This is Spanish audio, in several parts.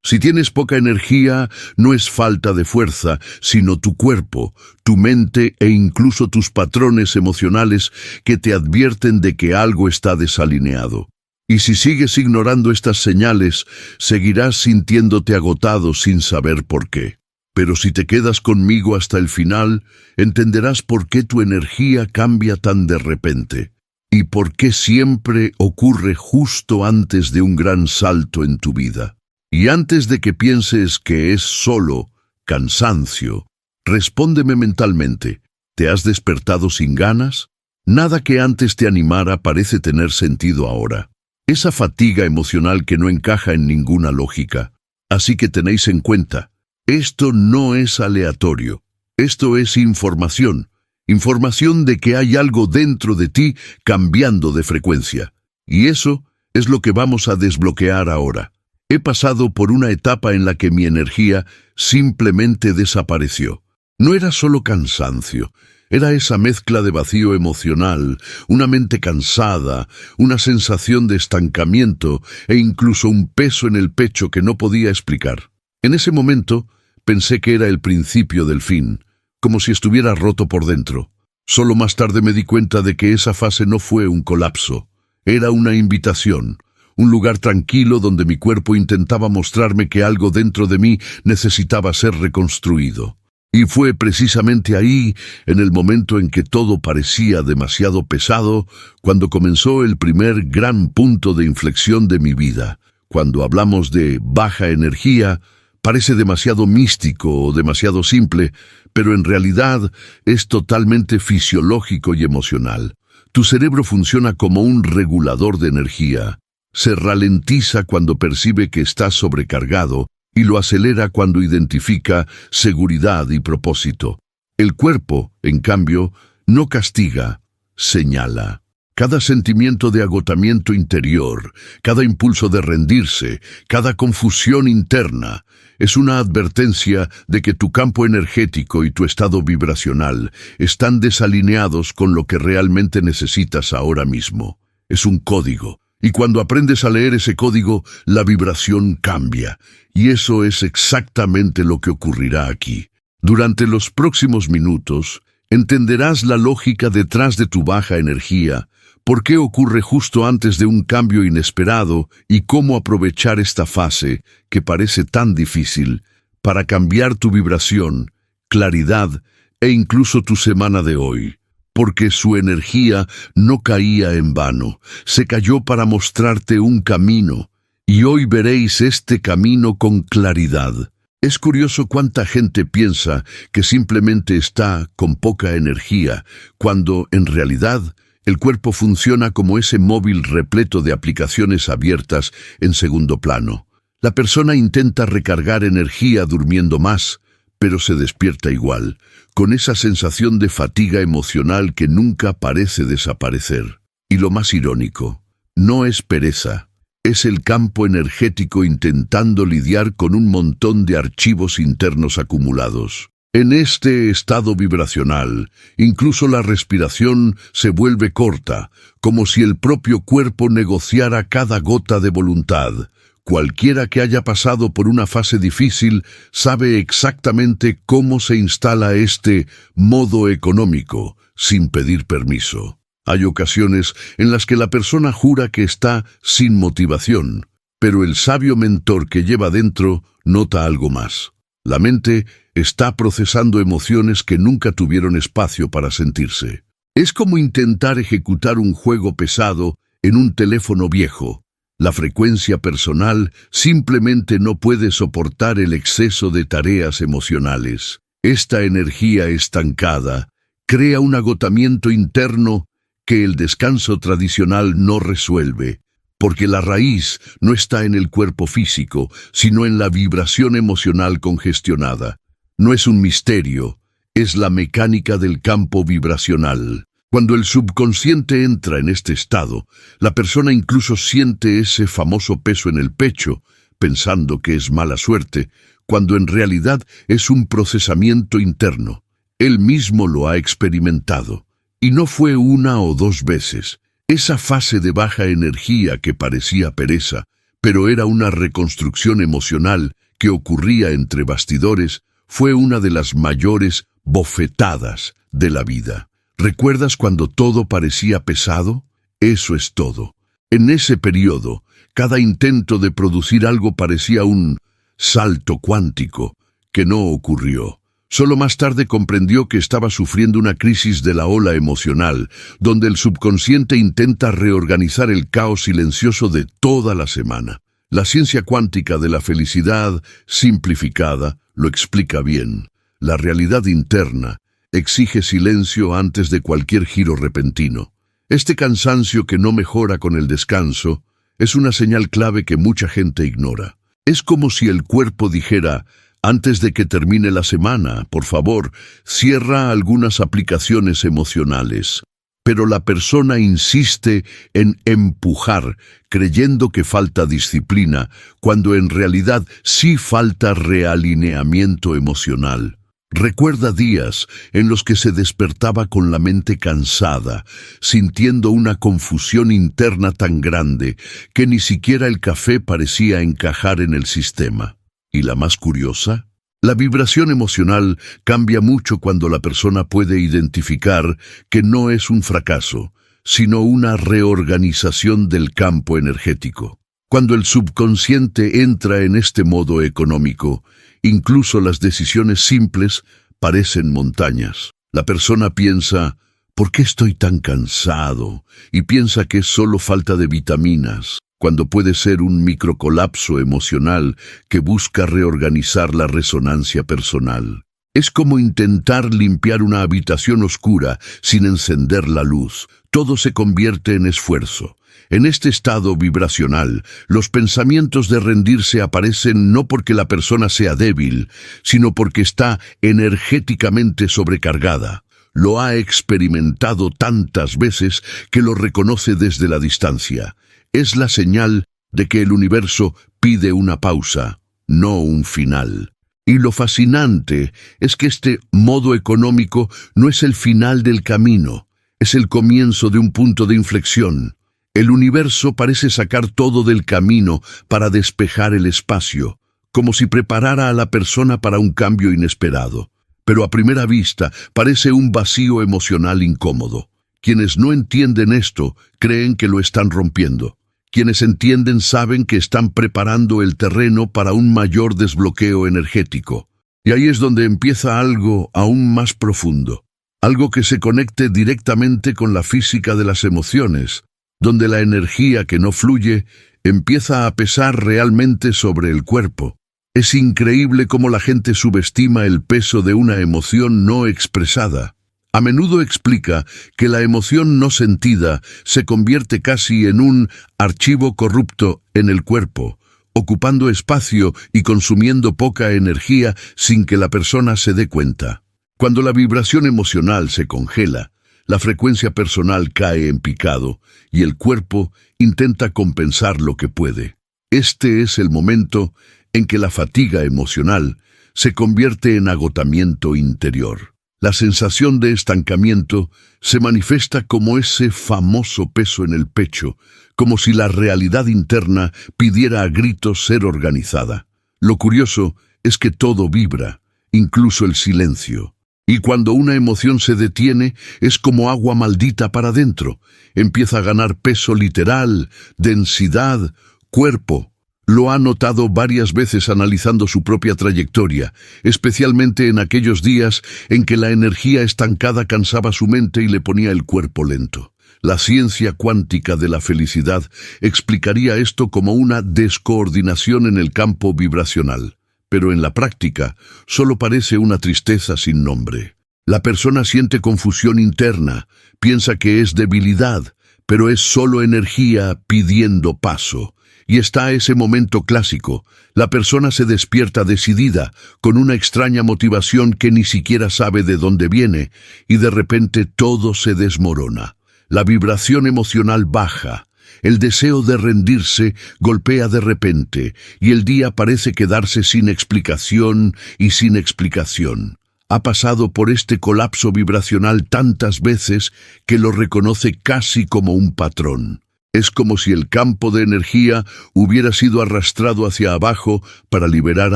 Si tienes poca energía, no es falta de fuerza, sino tu cuerpo, tu mente e incluso tus patrones emocionales que te advierten de que algo está desalineado. Y si sigues ignorando estas señales, seguirás sintiéndote agotado sin saber por qué. Pero si te quedas conmigo hasta el final, entenderás por qué tu energía cambia tan de repente y por qué siempre ocurre justo antes de un gran salto en tu vida. Y antes de que pienses que es solo cansancio, respóndeme mentalmente. ¿Te has despertado sin ganas? Nada que antes te animara parece tener sentido ahora. Esa fatiga emocional que no encaja en ninguna lógica. Así que tenéis en cuenta, esto no es aleatorio. Esto es información. Información de que hay algo dentro de ti cambiando de frecuencia. Y eso es lo que vamos a desbloquear ahora. He pasado por una etapa en la que mi energía simplemente desapareció. No era solo cansancio, era esa mezcla de vacío emocional, una mente cansada, una sensación de estancamiento e incluso un peso en el pecho que no podía explicar. En ese momento pensé que era el principio del fin, como si estuviera roto por dentro. Solo más tarde me di cuenta de que esa fase no fue un colapso, era una invitación. Un lugar tranquilo donde mi cuerpo intentaba mostrarme que algo dentro de mí necesitaba ser reconstruido. Y fue precisamente ahí, en el momento en que todo parecía demasiado pesado, cuando comenzó el primer gran punto de inflexión de mi vida. Cuando hablamos de baja energía, parece demasiado místico o demasiado simple, pero en realidad es totalmente fisiológico y emocional. Tu cerebro funciona como un regulador de energía. Se ralentiza cuando percibe que estás sobrecargado y lo acelera cuando identifica seguridad y propósito. El cuerpo, en cambio, no castiga, señala. Cada sentimiento de agotamiento interior, cada impulso de rendirse, cada confusión interna, es una advertencia de que tu campo energético y tu estado vibracional están desalineados con lo que realmente necesitas ahora mismo. Es un código. Y cuando aprendes a leer ese código, la vibración cambia. Y eso es exactamente lo que ocurrirá aquí. Durante los próximos minutos, entenderás la lógica detrás de tu baja energía, por qué ocurre justo antes de un cambio inesperado y cómo aprovechar esta fase, que parece tan difícil, para cambiar tu vibración, claridad e incluso tu semana de hoy. Porque su energía no caía en vano, se cayó para mostrarte un camino, y hoy veréis este camino con claridad. Es curioso cuánta gente piensa que simplemente está con poca energía, cuando, en realidad, el cuerpo funciona como ese móvil repleto de aplicaciones abiertas en segundo plano. La persona intenta recargar energía durmiendo más, pero se despierta igual, con esa sensación de fatiga emocional que nunca parece desaparecer. Y lo más irónico, no es pereza, es el campo energético intentando lidiar con un montón de archivos internos acumulados. En este estado vibracional, incluso la respiración se vuelve corta, como si el propio cuerpo negociara cada gota de voluntad. Cualquiera que haya pasado por una fase difícil sabe exactamente cómo se instala este modo económico, sin pedir permiso. Hay ocasiones en las que la persona jura que está sin motivación, pero el sabio mentor que lleva dentro nota algo más. La mente está procesando emociones que nunca tuvieron espacio para sentirse. Es como intentar ejecutar un juego pesado en un teléfono viejo. La frecuencia personal simplemente no puede soportar el exceso de tareas emocionales. Esta energía estancada crea un agotamiento interno que el descanso tradicional no resuelve, porque la raíz no está en el cuerpo físico, sino en la vibración emocional congestionada. No es un misterio, es la mecánica del campo vibracional. Cuando el subconsciente entra en este estado, la persona incluso siente ese famoso peso en el pecho, pensando que es mala suerte, cuando en realidad es un procesamiento interno. Él mismo lo ha experimentado. Y no fue una o dos veces. Esa fase de baja energía que parecía pereza, pero era una reconstrucción emocional que ocurría entre bastidores. Fue una de las mayores bofetadas de la vida. ¿Recuerdas cuando todo parecía pesado? Eso es todo. En ese periodo, cada intento de producir algo parecía un salto cuántico que no ocurrió. Solo más tarde comprendió que estaba sufriendo una crisis de la ola emocional, donde el subconsciente intenta reorganizar el caos silencioso de toda la semana. La ciencia cuántica de la felicidad, simplificada, lo explica bien. La realidad interna exige silencio antes de cualquier giro repentino. Este cansancio que no mejora con el descanso es una señal clave que mucha gente ignora. Es como si el cuerpo dijera: antes de que termine la semana, por favor, cierra algunas aplicaciones emocionales. Pero la persona insiste en empujar, creyendo que falta disciplina, cuando en realidad sí falta realineamiento emocional. Recuerda días en los que se despertaba con la mente cansada, sintiendo una confusión interna tan grande que ni siquiera el café parecía encajar en el sistema. ¿Y la más curiosa? La vibración emocional cambia mucho cuando la persona puede identificar que no es un fracaso, sino una reorganización del campo energético. Cuando el subconsciente entra en este modo económico, incluso las decisiones simples parecen montañas. La persona piensa: ¿por qué estoy tan cansado? Y piensa que es solo falta de vitaminas, cuando puede ser un microcolapso emocional que busca reorganizar la resonancia personal. Es como intentar limpiar una habitación oscura sin encender la luz. Todo se convierte en esfuerzo. En este estado vibracional, los pensamientos de rendirse aparecen no porque la persona sea débil, sino porque está energéticamente sobrecargada. Lo ha experimentado tantas veces que lo reconoce desde la distancia. Es la señal de que el universo pide una pausa, no un final. Y lo fascinante es que este modo económico no es el final del camino, es el comienzo de un punto de inflexión. El universo parece sacar todo del camino para despejar el espacio, como si preparara a la persona para un cambio inesperado. Pero a primera vista parece un vacío emocional incómodo. Quienes no entienden esto creen que lo están rompiendo. Quienes entienden saben que están preparando el terreno para un mayor desbloqueo energético. Y ahí es donde empieza algo aún más profundo. Algo que se conecte directamente con la física de las emociones, donde la energía que no fluye empieza a pesar realmente sobre el cuerpo. Es increíble cómo la gente subestima el peso de una emoción no expresada. A menudo explica que la emoción no sentida se convierte casi en un archivo corrupto en el cuerpo, ocupando espacio y consumiendo poca energía sin que la persona se dé cuenta. Cuando la vibración emocional se congela, la frecuencia personal cae en picado y el cuerpo intenta compensar lo que puede. Este es el momento en que la fatiga emocional se convierte en agotamiento interior. La sensación de estancamiento se manifiesta como ese famoso peso en el pecho, como si la realidad interna pidiera a gritos ser organizada. Lo curioso es que todo vibra, incluso el silencio. Y cuando una emoción se detiene, es como agua maldita para adentro. Empieza a ganar peso literal, densidad, cuerpo. Lo ha notado varias veces analizando su propia trayectoria, especialmente en aquellos días en que la energía estancada cansaba su mente y le ponía el cuerpo lento. La ciencia cuántica de la felicidad explicaría esto como una descoordinación en el campo vibracional. Pero en la práctica, solo parece una tristeza sin nombre. La persona siente confusión interna, piensa que es debilidad, pero es solo energía pidiendo paso. Y está ese momento clásico. La persona se despierta decidida, con una extraña motivación que ni siquiera sabe de dónde viene, y de repente todo se desmorona. La vibración emocional baja. El deseo de rendirse golpea de repente, y el día parece quedarse sin explicación y sin explicación. Ha pasado por este colapso vibracional tantas veces que lo reconoce casi como un patrón. Es como si el campo de energía hubiera sido arrastrado hacia abajo para liberar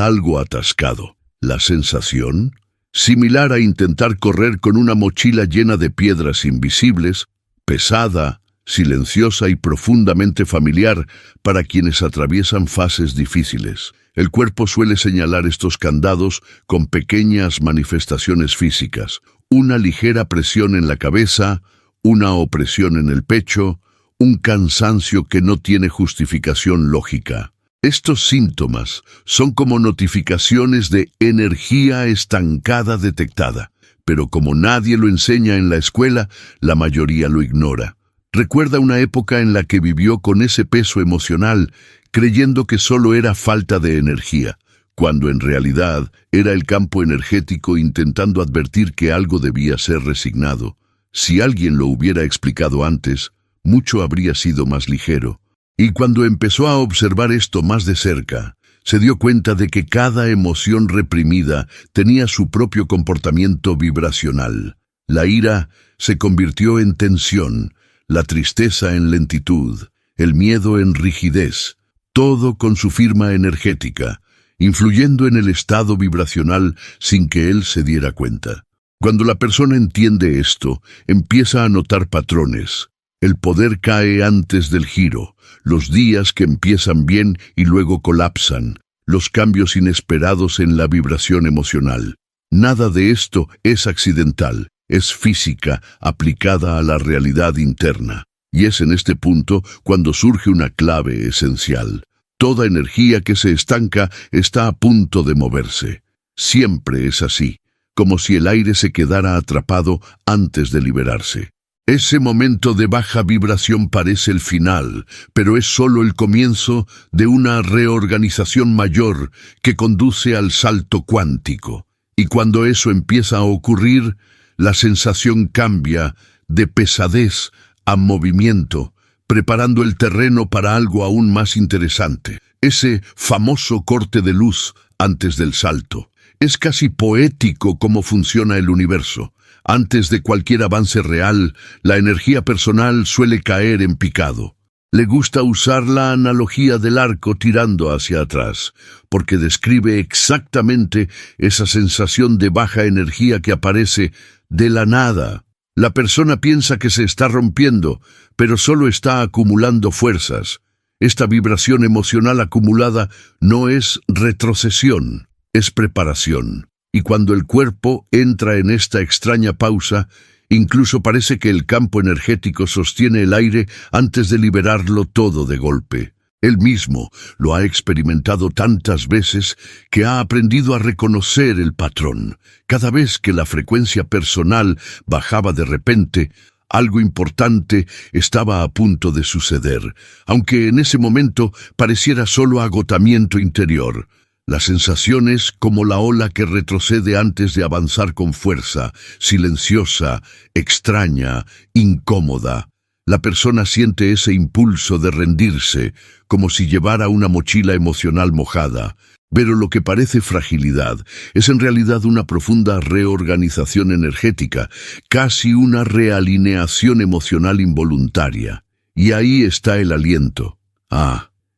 algo atascado. La sensación, similar a intentar correr con una mochila llena de piedras invisibles, pesada, silenciosa y profundamente familiar para quienes atraviesan fases difíciles. El cuerpo suele señalar estos candados con pequeñas manifestaciones físicas: una ligera presión en la cabeza, una opresión en el pecho, un cansancio que no tiene justificación lógica. Estos síntomas son como notificaciones de energía estancada detectada, pero como nadie lo enseña en la escuela, la mayoría lo ignora. Recuerda una época en la que vivió con ese peso emocional, creyendo que solo era falta de energía, cuando en realidad era el campo energético intentando advertir que algo debía ser resignado. Si alguien lo hubiera explicado antes, mucho habría sido más ligero. Y cuando empezó a observar esto más de cerca, se dio cuenta de que cada emoción reprimida tenía su propio comportamiento vibracional. La ira se convirtió en tensión, la tristeza en lentitud, el miedo en rigidez, todo con su firma energética, influyendo en el estado vibracional sin que él se diera cuenta. Cuando la persona entiende esto, empieza a notar patrones. El poder cae antes del giro, los días que empiezan bien y luego colapsan, los cambios inesperados en la vibración emocional. Nada de esto es accidental, es física aplicada a la realidad interna. Y es en este punto cuando surge una clave esencial. Toda energía que se estanca está a punto de moverse. Siempre es así, como si el aire se quedara atrapado antes de liberarse. Ese momento de baja vibración parece el final, pero es solo el comienzo de una reorganización mayor que conduce al salto cuántico. Y cuando eso empieza a ocurrir, la sensación cambia de pesadez a movimiento, preparando el terreno para algo aún más interesante. Ese famoso corte de luz antes del salto. Es casi poético cómo funciona el universo. Antes de cualquier avance real, la energía personal suele caer en picado. Le gusta usar la analogía del arco tirando hacia atrás, porque describe exactamente esa sensación de baja energía que aparece de la nada. La persona piensa que se está rompiendo, pero solo está acumulando fuerzas. Esta vibración emocional acumulada no es retrocesión, es preparación. Y cuando el cuerpo entra en esta extraña pausa, incluso parece que el campo energético sostiene el aire antes de liberarlo todo de golpe. Él mismo lo ha experimentado tantas veces que ha aprendido a reconocer el patrón. Cada vez que la frecuencia personal bajaba de repente, algo importante estaba a punto de suceder, aunque en ese momento pareciera solo agotamiento interior. La sensación es como la ola que retrocede antes de avanzar con fuerza, silenciosa, extraña, incómoda. La persona siente ese impulso de rendirse, como si llevara una mochila emocional mojada. Pero lo que parece fragilidad es en realidad una profunda reorganización energética, casi una realineación emocional involuntaria. Y ahí está el aliento.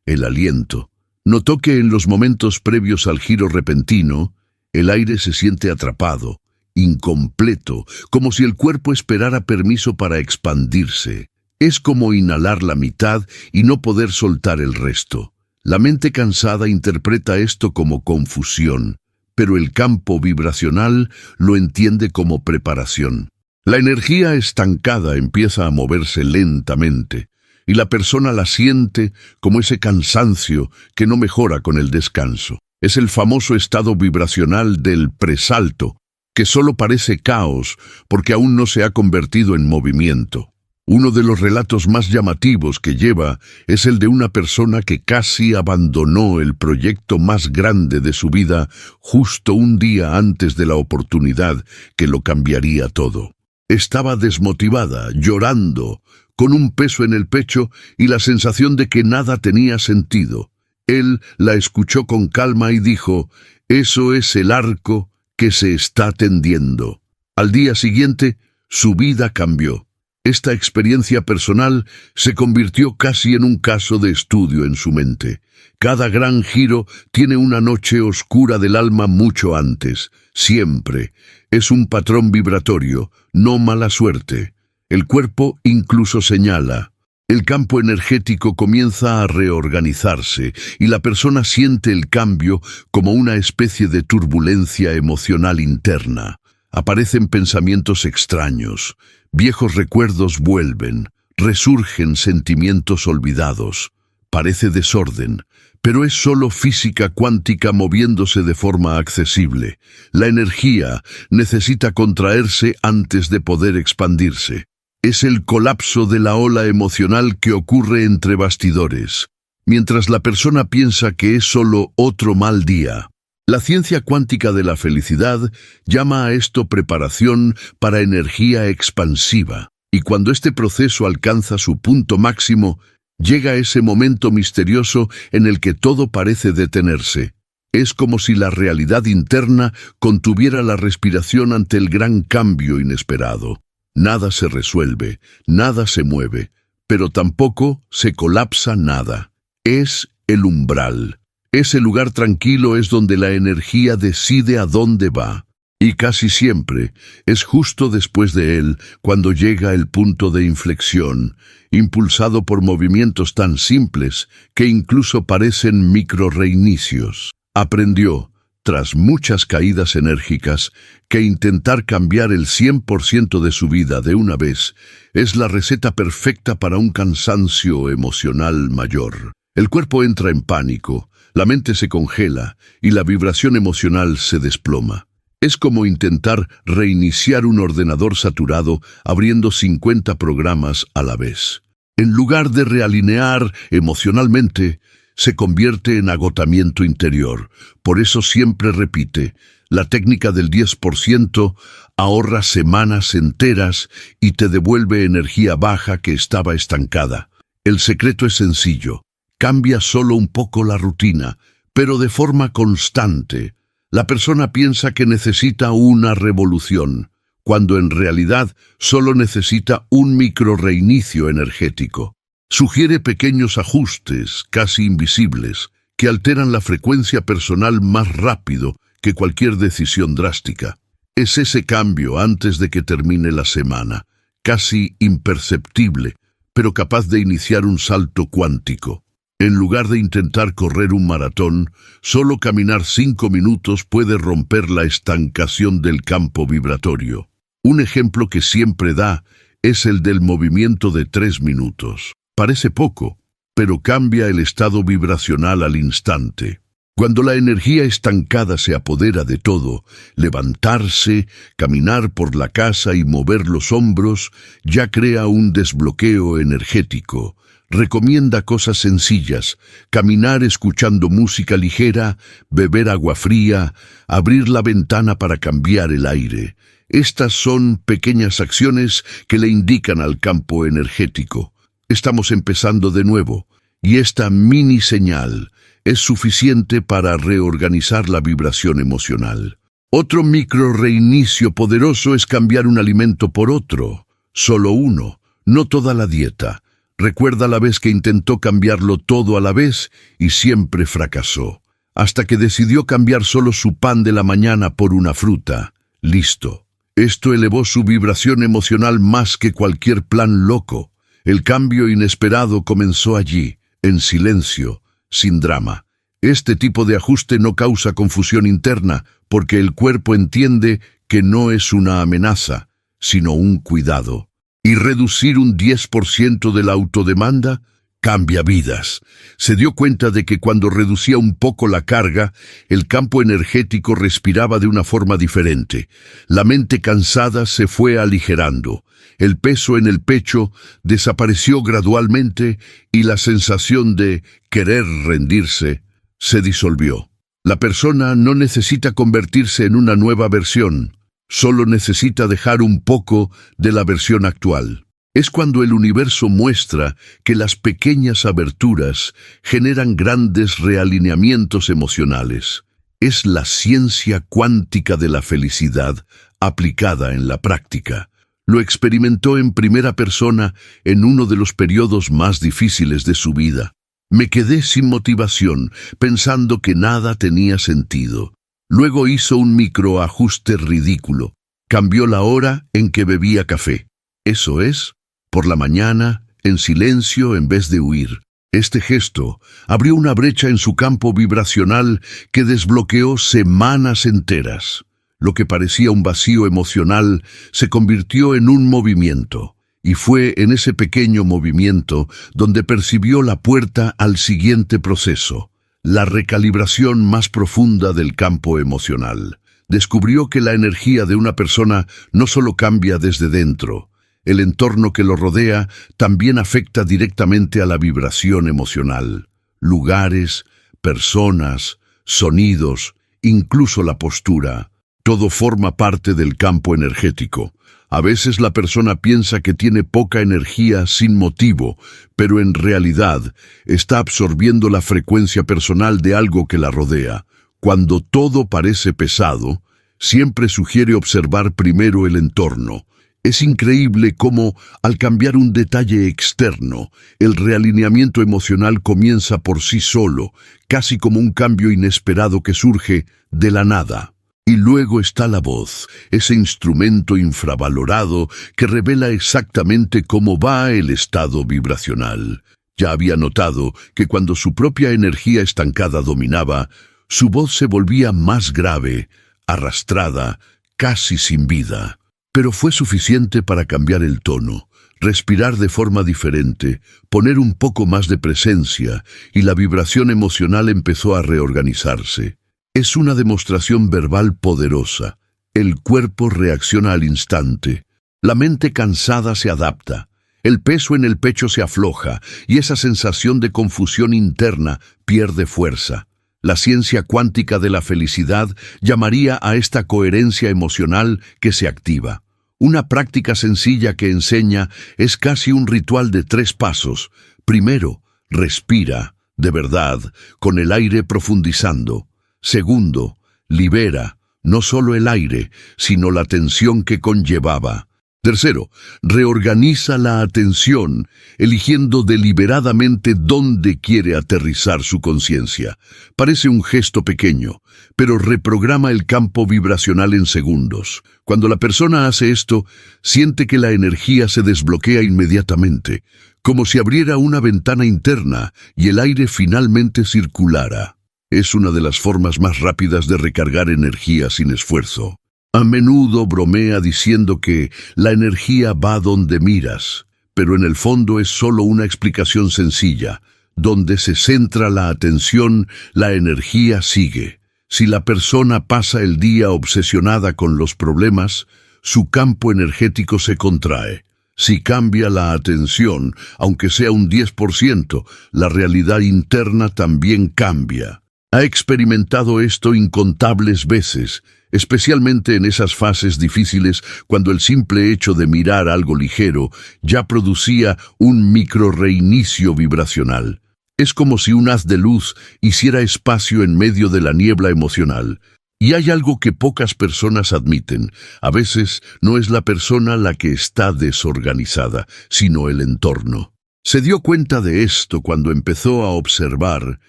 El aliento. Notó que en los momentos previos al giro repentino, el aire se siente atrapado, incompleto, como si el cuerpo esperara permiso para expandirse. Es como inhalar la mitad y no poder soltar el resto. La mente cansada interpreta esto como confusión, pero el campo vibracional lo entiende como preparación. La energía estancada empieza a moverse lentamente, y la persona la siente como ese cansancio que no mejora con el descanso. Es el famoso estado vibracional del presalto, que solo parece caos porque aún no se ha convertido en movimiento. Uno de los relatos más llamativos que lleva es el de una persona que casi abandonó el proyecto más grande de su vida justo un día antes de la oportunidad que lo cambiaría todo. Estaba desmotivada, llorando, con un peso en el pecho y la sensación de que nada tenía sentido. Él la escuchó con calma y dijo: «Eso es el arco que se está tendiendo». Al día siguiente, su vida cambió. Esta experiencia personal se convirtió casi en un caso de estudio en su mente. Cada gran giro tiene una noche oscura del alma mucho antes. Siempre. Es un patrón vibratorio, no mala suerte. El cuerpo incluso señala. El campo energético comienza a reorganizarse y la persona siente el cambio como una especie de turbulencia emocional interna. Aparecen pensamientos extraños, viejos recuerdos vuelven, resurgen sentimientos olvidados. Parece desorden, pero es solo física cuántica moviéndose de forma accesible. La energía necesita contraerse antes de poder expandirse. Es el colapso de la ola emocional que ocurre entre bastidores, mientras la persona piensa que es solo otro mal día. La ciencia cuántica de la felicidad llama a esto preparación para energía expansiva, y cuando este proceso alcanza su punto máximo, llega ese momento misterioso en el que todo parece detenerse. Es como si la realidad interna contuviera la respiración ante el gran cambio inesperado. Nada se resuelve, nada se mueve, pero tampoco se colapsa nada. Es el umbral. Ese lugar tranquilo es donde la energía decide a dónde va. Y casi siempre es justo después de él cuando llega el punto de inflexión, impulsado por movimientos tan simples que incluso parecen microreinicios. Aprendió, tras muchas caídas enérgicas, que intentar cambiar el 100% de su vida de una vez es la receta perfecta para un cansancio emocional mayor. El cuerpo entra en pánico, la mente se congela y la vibración emocional se desploma. Es como intentar reiniciar un ordenador saturado abriendo 50 programas a la vez. En lugar de realinear emocionalmente, se convierte en agotamiento interior. Por eso siempre repite, la técnica del 10% ahorra semanas enteras y te devuelve energía baja que estaba estancada. El secreto es sencillo. Cambia solo un poco la rutina, pero de forma constante. La persona piensa que necesita una revolución, cuando en realidad solo necesita un microreinicio energético. Sugiere pequeños ajustes, casi invisibles, que alteran la frecuencia personal más rápido que cualquier decisión drástica. Es ese cambio antes de que termine la semana, casi imperceptible, pero capaz de iniciar un salto cuántico. En lugar de intentar correr un maratón, solo caminar 5 minutos puede romper la estancación del campo vibratorio. Un ejemplo que siempre da es el del movimiento de 3 minutos. Parece poco, pero cambia el estado vibracional al instante. Cuando la energía estancada se apodera de todo, levantarse, caminar por la casa y mover los hombros ya crea un desbloqueo energético. Recomienda cosas sencillas, caminar escuchando música ligera, beber agua fría, abrir la ventana para cambiar el aire. Estas son pequeñas acciones que le indican al campo energético. Estamos empezando de nuevo, y esta mini señal es suficiente para reorganizar la vibración emocional. Otro micro reinicio poderoso es cambiar un alimento por otro. Solo uno, no toda la dieta. Recuerda la vez que intentó cambiarlo todo a la vez y siempre fracasó, hasta que decidió cambiar solo su pan de la mañana por una fruta. Listo. Esto elevó su vibración emocional más que cualquier plan loco. El cambio inesperado comenzó allí, en silencio, sin drama. Este tipo de ajuste no causa confusión interna, porque el cuerpo entiende que no es una amenaza, sino un cuidado. Y reducir un 10% de la autodemanda cambia vidas. Se dio cuenta de que cuando reducía un poco la carga, el campo energético respiraba de una forma diferente. La mente cansada se fue aligerando. El peso en el pecho desapareció gradualmente y la sensación de querer rendirse se disolvió. La persona no necesita convertirse en una nueva versión. Solo necesita dejar un poco de la versión actual. Es cuando el universo muestra que las pequeñas aberturas generan grandes realineamientos emocionales. Es la ciencia cuántica de la felicidad aplicada en la práctica. Lo experimentó en primera persona en uno de los periodos más difíciles de su vida. Me quedé sin motivación, pensando que nada tenía sentido. Luego hizo un microajuste ridículo. Cambió la hora en que bebía café. Eso es, por la mañana, en silencio en vez de huir. Este gesto abrió una brecha en su campo vibracional que desbloqueó semanas enteras. Lo que parecía un vacío emocional se convirtió en un movimiento, y fue en ese pequeño movimiento donde percibió la puerta al siguiente proceso, la recalibración más profunda del campo emocional. Descubrió que la energía de una persona no solo cambia desde dentro, el entorno que lo rodea también afecta directamente a la vibración emocional. Lugares, personas, sonidos, incluso la postura. Todo forma parte del campo energético. A veces la persona piensa que tiene poca energía sin motivo, pero en realidad está absorbiendo la frecuencia personal de algo que la rodea. Cuando todo parece pesado, siempre sugiere observar primero el entorno. Es increíble cómo, al cambiar un detalle externo, el realineamiento emocional comienza por sí solo, casi como un cambio inesperado que surge de la nada. Y luego está la voz, ese instrumento infravalorado que revela exactamente cómo va el estado vibracional. Ya había notado que cuando su propia energía estancada dominaba, su voz se volvía más grave, arrastrada, casi sin vida. Pero fue suficiente para cambiar el tono, respirar de forma diferente, poner un poco más de presencia, y la vibración emocional empezó a reorganizarse. Es una demostración verbal poderosa. El cuerpo reacciona al instante. La mente cansada se adapta. El peso en el pecho se afloja y esa sensación de confusión interna pierde fuerza. La ciencia cuántica de la felicidad llamaría a esta coherencia emocional que se activa. Una práctica sencilla que enseña es casi un ritual de 3 pasos. Primero, respira, de verdad, con el aire profundizando. Segundo, libera, no solo el aire, sino la tensión que conllevaba. Tercero, reorganiza la atención, eligiendo deliberadamente dónde quiere aterrizar su conciencia. Parece un gesto pequeño, pero reprograma el campo vibracional en segundos. Cuando la persona hace esto, siente que la energía se desbloquea inmediatamente, como si abriera una ventana interna y el aire finalmente circulara. Es una de las formas más rápidas de recargar energía sin esfuerzo. A menudo bromea diciendo que la energía va donde miras, pero en el fondo es solo una explicación sencilla. Donde se centra la atención, la energía sigue. Si la persona pasa el día obsesionada con los problemas, su campo energético se contrae. Si cambia la atención, aunque sea un 10%, la realidad interna también cambia. Ha experimentado esto incontables veces, especialmente en esas fases difíciles cuando el simple hecho de mirar algo ligero ya producía un micro-reinicio vibracional. Es como si un haz de luz hiciera espacio en medio de la niebla emocional. Y hay algo que pocas personas admiten. A veces no es la persona la que está desorganizada, sino el entorno. Se dio cuenta de esto cuando empezó a observar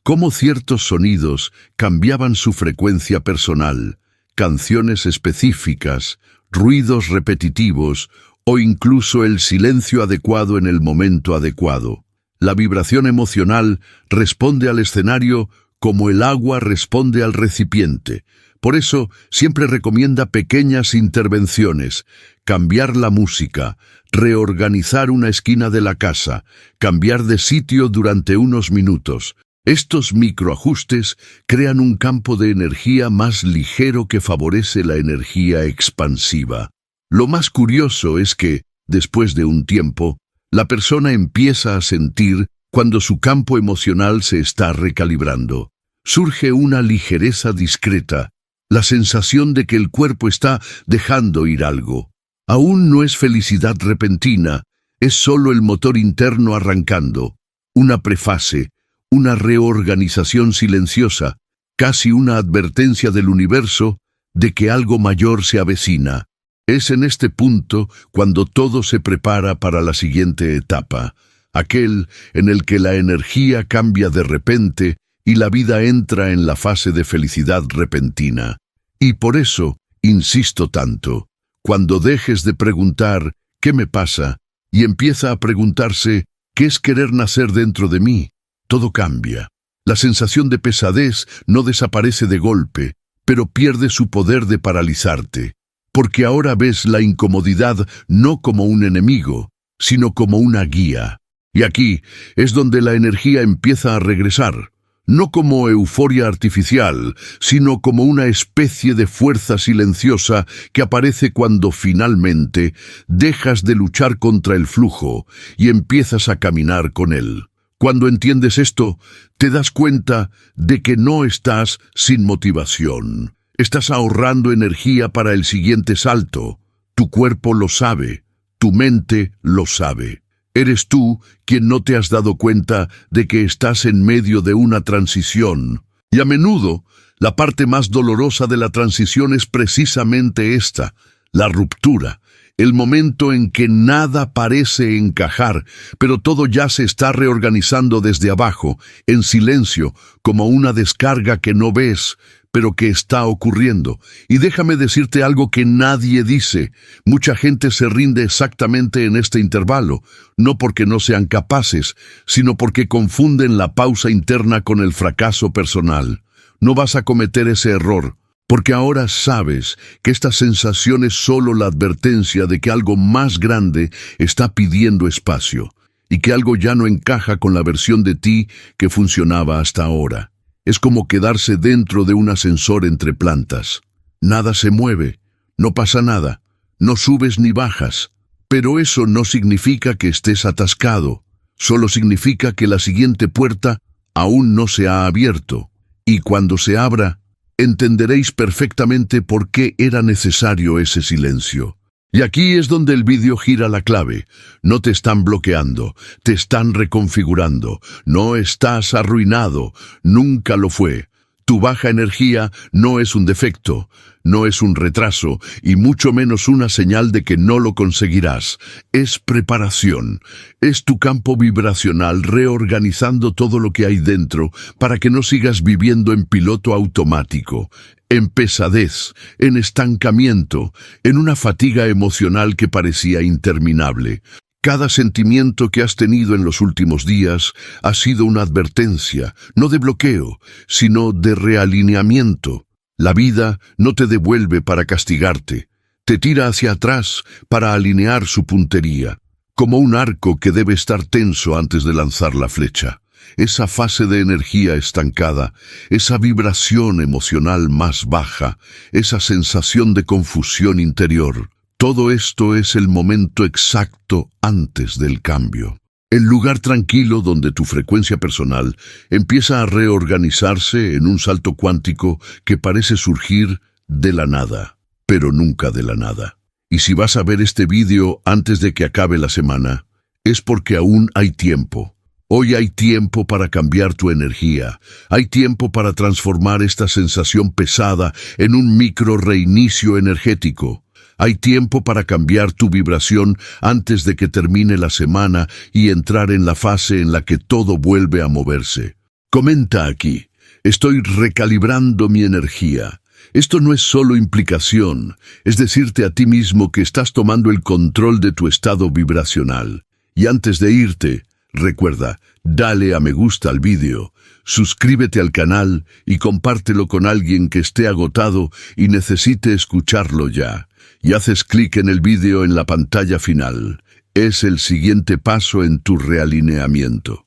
cómo ciertos sonidos cambiaban su frecuencia personal, canciones específicas, ruidos repetitivos o incluso el silencio adecuado en el momento adecuado. La vibración emocional responde al escenario como el agua responde al recipiente. Por eso siempre recomienda pequeñas intervenciones, cambiar la música, reorganizar una esquina de la casa, cambiar de sitio durante unos minutos. Estos microajustes crean un campo de energía más ligero que favorece la energía expansiva. Lo más curioso es que, después de un tiempo, la persona empieza a sentir cuando su campo emocional se está recalibrando. Surge una ligereza discreta, la sensación de que el cuerpo está dejando ir algo. Aún no es felicidad repentina, es solo el motor interno arrancando, una prefase, una reorganización silenciosa, casi una advertencia del universo de que algo mayor se avecina. Es en este punto cuando todo se prepara para la siguiente etapa, aquel en el que la energía cambia de repente y la vida entra en la fase de felicidad repentina. Y por eso, insisto tanto, cuando dejes de preguntar ¿qué me pasa? Y empieza a preguntarse ¿qué es querer nacer dentro de mí? Todo cambia. La sensación de pesadez no desaparece de golpe, pero pierde su poder de paralizarte, porque ahora ves la incomodidad no como un enemigo, sino como una guía. Y aquí es donde la energía empieza a regresar, no como euforia artificial, sino como una especie de fuerza silenciosa que aparece cuando finalmente dejas de luchar contra el flujo y empiezas a caminar con él. Cuando entiendes esto, te das cuenta de que no estás sin motivación. Estás ahorrando energía para el siguiente salto. Tu cuerpo lo sabe, tu mente lo sabe. Eres tú quien no te has dado cuenta de que estás en medio de una transición. Y a menudo, la parte más dolorosa de la transición es precisamente esta, la ruptura. El momento en que nada parece encajar, pero todo ya se está reorganizando desde abajo, en silencio, como una descarga que no ves, pero que está ocurriendo. Y déjame decirte algo que nadie dice. Mucha gente se rinde exactamente en este intervalo, no porque no sean capaces, sino porque confunden la pausa interna con el fracaso personal. No vas a cometer ese error, porque ahora sabes que esta sensación es solo la advertencia de que algo más grande está pidiendo espacio, y que algo ya no encaja con la versión de ti que funcionaba hasta ahora. Es como quedarse dentro de un ascensor entre plantas. Nada se mueve, no pasa nada, no subes ni bajas. Pero eso no significa que estés atascado, solo significa que la siguiente puerta aún no se ha abierto. Y cuando se abra, entenderéis perfectamente por qué era necesario ese silencio. Y aquí es donde el vídeo gira la clave. No te están bloqueando, te están reconfigurando. No estás arruinado, nunca lo fue. Tu baja energía no es un defecto, no es un retraso y mucho menos una señal de que no lo conseguirás. Es preparación, es tu campo vibracional reorganizando todo lo que hay dentro para que no sigas viviendo en piloto automático, en pesadez, en estancamiento, en una fatiga emocional que parecía interminable. Cada sentimiento que has tenido en los últimos días ha sido una advertencia, no de bloqueo, sino de realineamiento. La vida no te devuelve para castigarte, te tira hacia atrás para alinear su puntería, como un arco que debe estar tenso antes de lanzar la flecha. Esa fase de energía estancada, esa vibración emocional más baja, esa sensación de confusión interior. Todo esto es el momento exacto antes del cambio. El lugar tranquilo donde tu frecuencia personal empieza a reorganizarse en un salto cuántico que parece surgir de la nada, pero nunca de la nada. Y si vas a ver este vídeo antes de que acabe la semana, es porque aún hay tiempo. Hoy hay tiempo para cambiar tu energía. Hay tiempo para transformar esta sensación pesada en un micro reinicio energético. Hay tiempo para cambiar tu vibración antes de que termine la semana y entrar en la fase en la que todo vuelve a moverse. Comenta aquí. Estoy recalibrando mi energía. Esto no es solo implicación, es decirte a ti mismo que estás tomando el control de tu estado vibracional. Y antes de irte, recuerda, dale a me gusta al vídeo, suscríbete al canal y compártelo con alguien que esté agotado y necesite escucharlo ya. Y haces clic en el vídeo en la pantalla final. Es el siguiente paso en tu realineamiento.